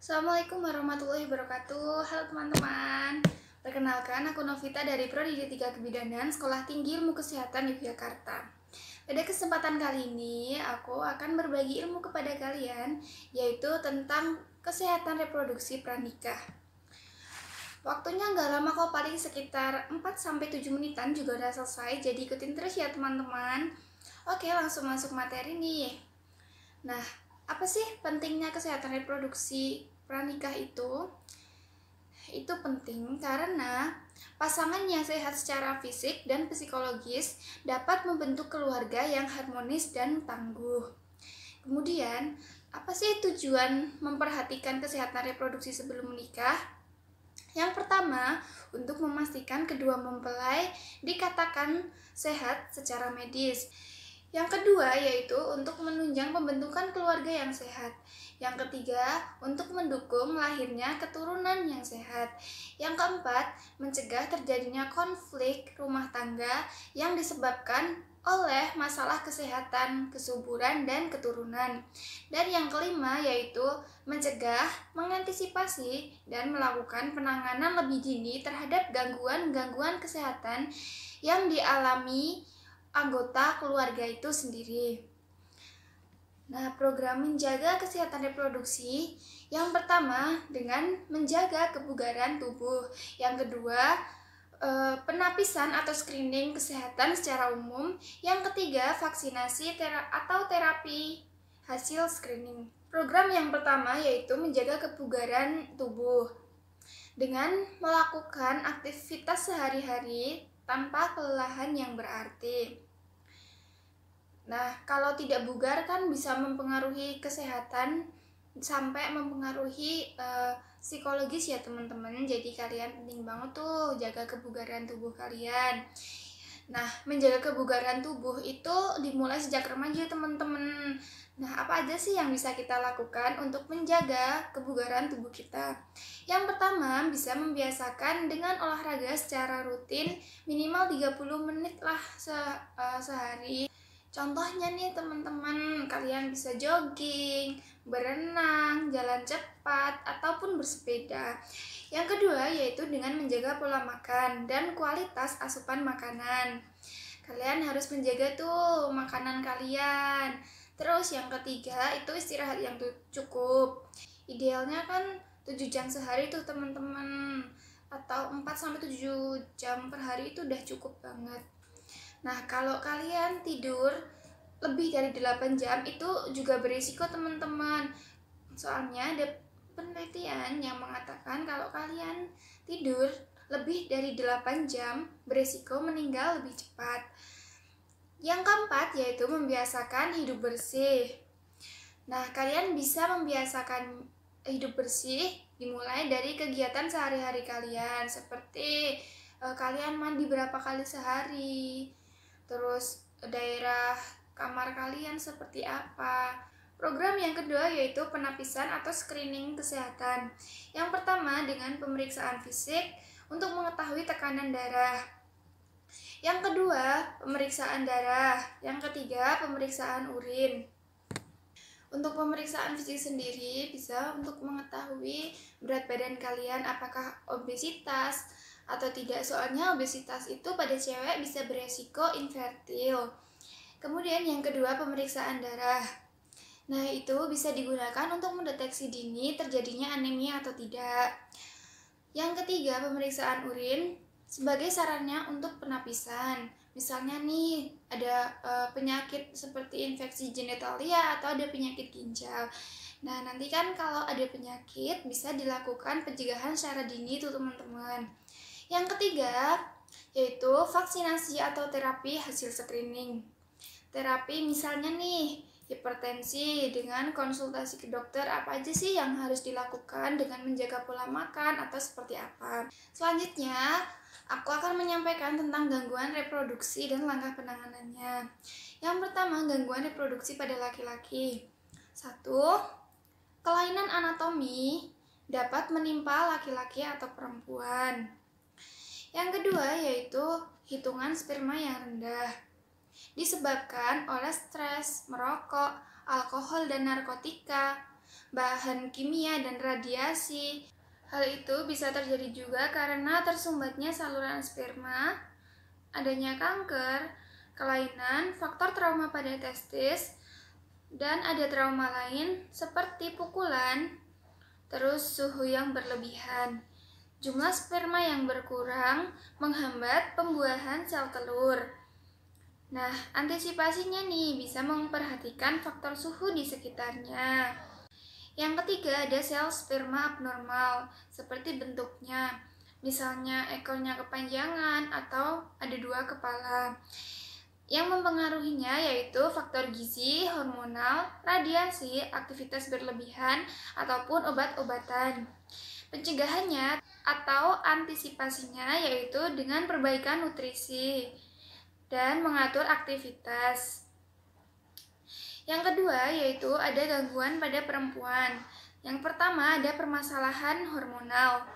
Assalamualaikum warahmatullahi wabarakatuh. Halo teman-teman. Perkenalkan, aku Novita dari Prodi D3 Kebidanan Sekolah Tinggi Ilmu Kesehatan Yogyakarta. Pada kesempatan kali ini, aku akan berbagi ilmu kepada kalian, yaitu tentang kesehatan reproduksi pranikah. Waktunya nggak lama kok, paling sekitar 4-7 menitan juga udah selesai, jadi ikutin terus ya teman-teman. Oke, langsung masuk materi nih. Nah, apa sih pentingnya kesehatan reproduksi pranikah itu? Itu penting karena pasangan yang sehat secara fisik dan psikologis dapat membentuk keluarga yang harmonis dan tangguh. Kemudian, apa sih tujuan memperhatikan kesehatan reproduksi sebelum menikah? Yang pertama, untuk memastikan kedua mempelai dikatakan sehat secara medis. Yang kedua, yaitu untuk menunjang pembentukan keluarga yang sehat. Yang ketiga, untuk mendukung lahirnya keturunan yang sehat. Yang keempat, mencegah terjadinya konflik rumah tangga yang disebabkan oleh masalah kesehatan, kesuburan, dan keturunan. Dan yang kelima, yaitu mencegah, mengantisipasi, dan melakukan penanganan lebih dini terhadap gangguan-gangguan kesehatan yang dialami anggota keluarga itu sendiri. Nah, program menjaga kesehatan reproduksi yang pertama dengan menjaga kebugaran tubuh. Yang kedua, penapisan atau screening kesehatan secara umum. Yang ketiga, vaksinasi atau terapi hasil screening. Program yang pertama yaitu menjaga kebugaran tubuh dengan melakukan aktivitas sehari-hari tanpa kelelahan yang berarti. Nah, kalau tidak bugar kan bisa mempengaruhi kesehatan sampai mempengaruhi psikologis ya teman-teman. Jadi kalian penting banget tuh jaga kebugaran tubuh kalian. Nah, menjaga kebugaran tubuh itu dimulai sejak remaja teman-teman. Nah, apa aja sih yang bisa kita lakukan untuk menjaga kebugaran tubuh kita? Yang pertama, bisa membiasakan dengan olahraga secara rutin minimal 30 menit lah sehari. Contohnya nih teman-teman, kalian bisa jogging, berenang, jalan cepat, ataupun bersepeda. Yang kedua yaitu dengan menjaga pola makan dan kualitas asupan makanan. Kalian harus menjaga tuh makanan kalian. Terus yang ketiga itu istirahat yang cukup. Idealnya kan 7 jam sehari tuh teman-teman, atau 4-7 jam per hari itu udah cukup banget. Nah, kalau kalian tidur lebih dari 8 jam itu juga berisiko teman-teman. Soalnya ada penelitian yang mengatakan kalau kalian tidur lebih dari 8 jam berisiko meninggal lebih cepat. Yang keempat yaitu membiasakan hidup bersih. Nah, kalian bisa membiasakan hidup bersih dimulai dari kegiatan sehari-hari kalian, seperti kalian mandi berapa kali sehari, terus daerah kamar kalian seperti apa. Program yang kedua yaitu penapisan atau screening kesehatan. Yang pertama dengan pemeriksaan fisik untuk mengetahui tekanan darah. Yang kedua, pemeriksaan darah. Yang ketiga, pemeriksaan urin. Untuk pemeriksaan fisik sendiri bisa untuk mengetahui berat badan kalian apakah obesitas atau tidak. Soalnya obesitas itu pada cewek bisa beresiko infertil. Kemudian yang kedua, pemeriksaan darah. Nah, itu bisa digunakan untuk mendeteksi dini terjadinya anemia atau tidak. Yang ketiga, pemeriksaan urin sebagai sarannya untuk penapisan. Misalnya nih, ada penyakit seperti infeksi genitalia atau ada penyakit ginjal. Nah, nanti kan kalau ada penyakit bisa dilakukan pencegahan secara dini tuh teman-teman. Yang ketiga, yaitu vaksinasi atau terapi hasil screening. Terapi misalnya nih, hipertensi dengan konsultasi ke dokter apa aja sih yang harus dilakukan dengan menjaga pola makan atau seperti apa. Selanjutnya, aku akan menyampaikan tentang gangguan reproduksi dan langkah penanganannya. Yang pertama, gangguan reproduksi pada laki-laki. 1. Kelainan anatomi dapat menimpa laki-laki atau perempuan. Yang kedua yaitu hitungan sperma yang rendah, disebabkan oleh stres, merokok, alkohol, dan narkotika. bahan kimia dan radiasi. Hal itu bisa terjadi juga karena tersumbatnya saluran sperma, adanya kanker, kelainan, faktor trauma pada testis, dan ada trauma lain seperti pukulan, terus suhu yang berlebihan. Jumlah sperma yang berkurang menghambat pembuahan sel telur. Nah, antisipasinya nih bisa memperhatikan faktor suhu di sekitarnya. Yang ketiga, ada sel sperma abnormal, seperti bentuknya. Misalnya ekornya kepanjangan atau ada 2 kepala. Yang mempengaruhinya yaitu faktor gizi, hormonal, radiasi, aktivitas berlebihan, ataupun obat-obatan. Pencegahannya atau antisipasinya yaitu dengan perbaikan nutrisi dan mengatur aktivitas. Yang kedua yaitu ada gangguan pada perempuan. Yang pertama ada permasalahan hormonal.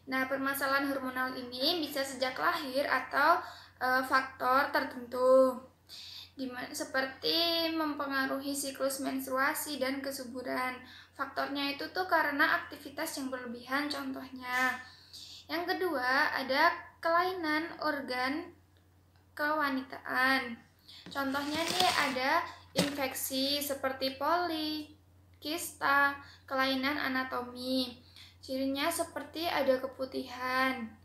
Nah, permasalahan hormonal ini bisa sejak lahir atau faktor tertentu, seperti mempengaruhi siklus menstruasi dan kesuburan. Faktornya itu tuh karena aktivitas yang berlebihan contohnya. Yang kedua ada kelainan organ kewanitaan. Contohnya nih ada infeksi seperti poli, kista, kelainan anatomi. Cirinya seperti ada keputihan.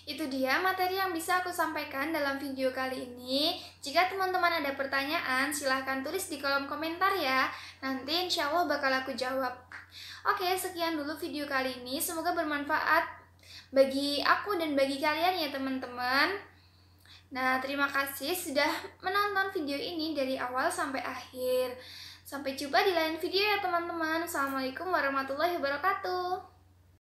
Itu dia materi yang bisa aku sampaikan dalam video kali ini. Jika teman-teman ada pertanyaan, silahkan tulis di kolom komentar ya. Nanti insya Allah bakal aku jawab. Oke, sekian dulu video kali ini. Semoga bermanfaat bagi aku dan bagi kalian ya teman-teman. Nah, terima kasih sudah menonton video ini dari awal sampai akhir. Sampai jumpa di lain video ya teman-teman. Assalamualaikum warahmatullahi wabarakatuh.